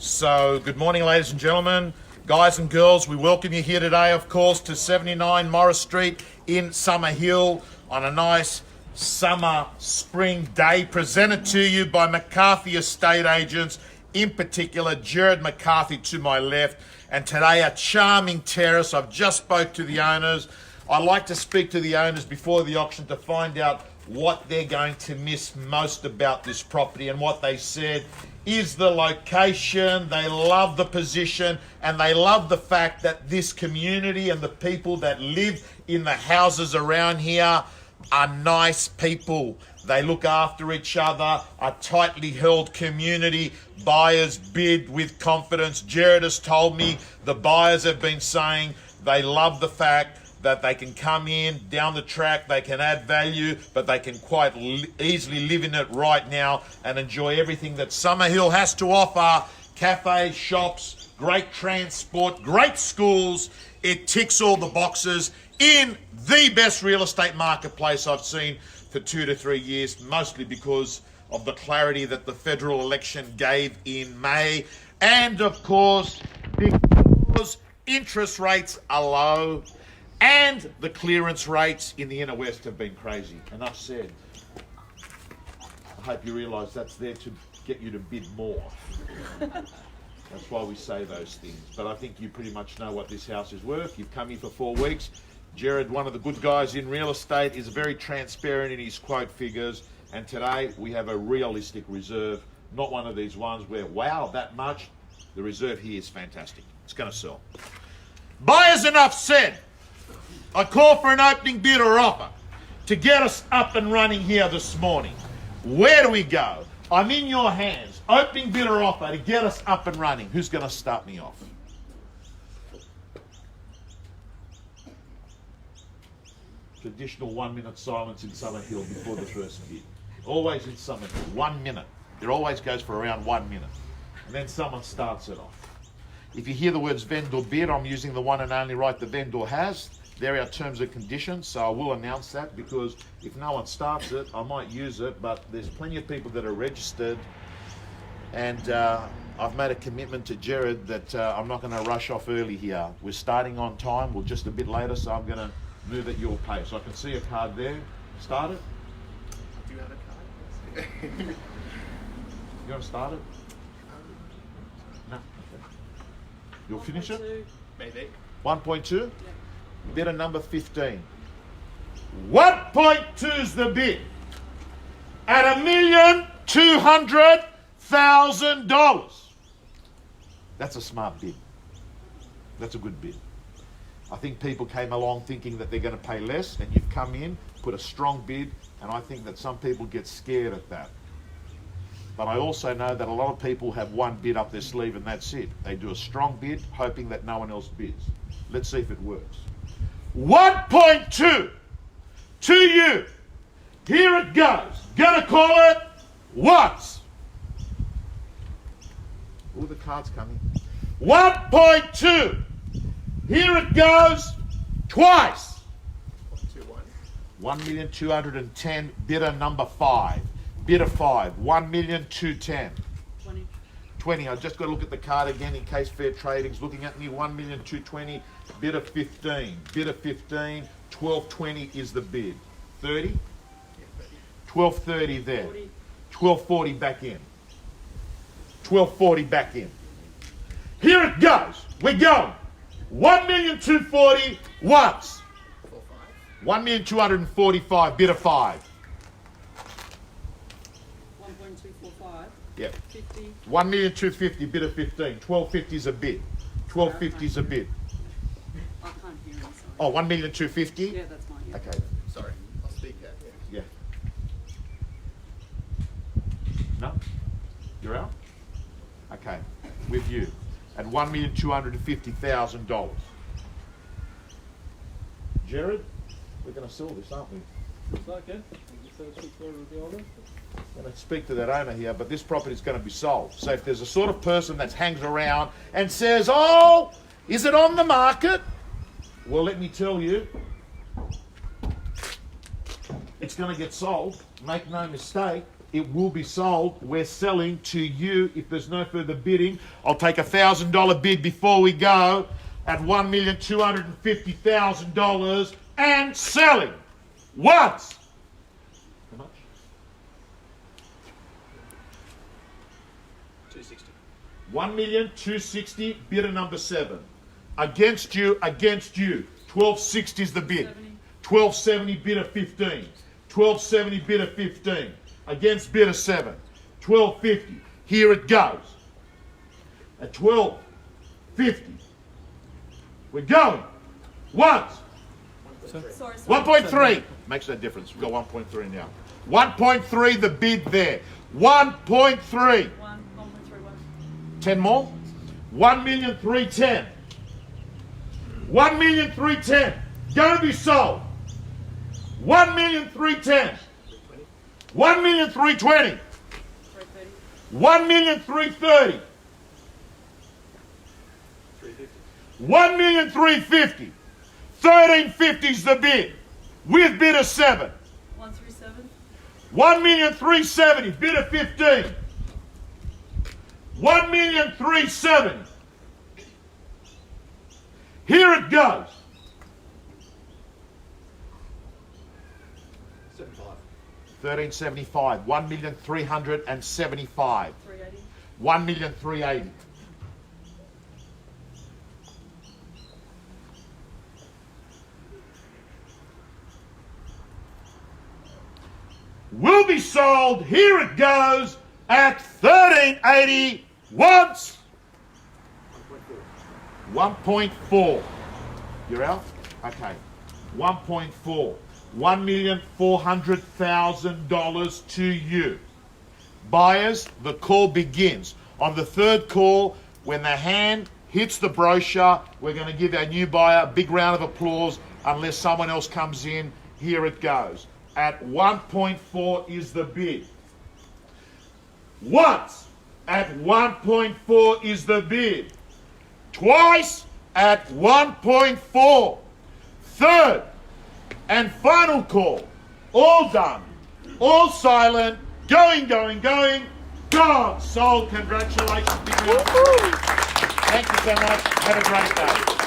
So, good morning, ladies and gentlemen, guys and girls. We welcome you here today, of course, to 79 Morris Street in Summerhill on a nice summer spring day, presented to you by McCarthy Estate Agents, in particular Gerard McCarthy to my left, and today a charming terrace. I've just spoke to the owners. I like to speak to the owners before the auction to find out what they're going to miss most about this property, and what they said is the location. They love the position, and they love the fact that this community and the people that live in the houses around here are nice people. They look after each other, a tightly held community. Buyers bid with confidence. Gerard has told me the buyers have been saying they love the fact that they can come in down the track, they can add value, but they can quite easily live in it right now and enjoy everything that Summerhill has to offer. Cafes, shops, great transport, great schools. It ticks all the boxes in the best real estate marketplace I've seen for 2 to 3 years, mostly because of the clarity that the federal election gave in May. And of course, because interest rates are low, and the clearance rates in the inner west have been crazy. Enough said. I hope you realise that's there to get you to bid more. That's why we say those things. But I think you pretty much know what this house is worth. You've come here for 4 weeks. Gerard, one of the good guys in real estate, is very transparent in his quote figures. And today we have a realistic reserve, not one of these ones where, wow, that much. The reserve here is fantastic. It's going to sell. Buyers, enough said. I call for an opening bid or offer to get us up and running here this morning. Where do we go? I'm in your hands. Opening bid or offer to get us up and running. Who's going to start me off? Traditional 1 minute silence in Summerhill before the first bid. Always in Summerhill, 1 minute. It always goes for around 1 minute. And then someone starts it off. If you hear the words vendor bid, I'm using the one and only right the vendor has. There are terms and conditions, so I will announce that, because if no one starts it, I might use it, but there's plenty of people that are registered, and I've made a commitment to Gerard that I'm not going to rush off early here. We're starting on time. We're just a bit later, so I'm going to move at your pace. I can see a card there. Start it. Do you have a card? You want to start it? No. Okay. You'll finish it? Maybe. 1.2? Yeah. Bidder number 15. 1.2 is the bid at $1,200,000. That's a smart bid. That's a good bid. I think people came along thinking that they're going to pay less, and you've come in, put a strong bid, and I think that some people get scared at that. But I also know that a lot of people have one bid up their sleeve and that's it. They do a strong bid, hoping that no one else bids. Let's see if it works. 1.2 to you. Here it goes. Gonna call it once. All the cards coming. 1.2. Here it goes twice. 1,210,000. Bidder number 5. Bidder 5. 1,210,000. 20. I've just got to look at the card again in case fair trading's looking at me. 1,220,000. Bidder 15. Bidder 15. 1220 is the bid. 30. 1230 there. 1240 back in. 1240 back in. Here it goes. We're going. 1,240,000 once. 1,245,000. Bidder 5. 1.245. Yep. 50. 1,250,000. Bidder 15. 1250 is a bid. 1250 is a bid. I can't hear him, sorry. Oh, 1,250,000? Yeah, that's mine. Yeah. Okay. Sorry, I'll speak out. Yeah. No? You're out? Okay. With you. At $1,250,000. Gerard, we're going to sell this, aren't we? Okay. I'm going to speak to that owner here, but this property is going to be sold. So if there's a sort of person that hangs around and says, oh, is it on the market? Well, let me tell you, it's going to get sold. Make no mistake. It will be sold. We're selling to you. If there's no further bidding, I'll take $1,000 bid before we go at $1,250,000 and selling. Once. How much? 260. 1,260,000, bidder number 7. Against you. 1260 is the bid. 1270, bidder 15. 1270, bidder 15. Against bidder 7. 1250. Here it goes. At 1250. We're going. Once. Sorry. 1.3. Makes no difference. We've got 1.3 now. 1.3 the bid there. 1.3. 1.31. 10 more. 1,310,000. 1,310,000. Going to be sold. 1,310,000. 1,320,000. 1,330,000. 1,350,000. 1,350 is the bid. With bidder 7. 137. 1,370,000. Bidder 15. 1,370,000. Here it goes. 1375. 1,375,000. 380. 1,380,000. Will be sold. Here it goes at 1380 once. 1.4. You're out? Okay. 1.4. $1,400,000 to you. Buyers, the call begins. On the third call, when the hand hits the brochure, we're going to give our new buyer a big round of applause unless someone else comes in. Here it goes. At 1.4 is the bid. Once at 1.4 is the bid. Twice at 1.4. Third and final call. All done. All silent. Going. Gone. Sold. Congratulations. Thank you so much. Have a great day.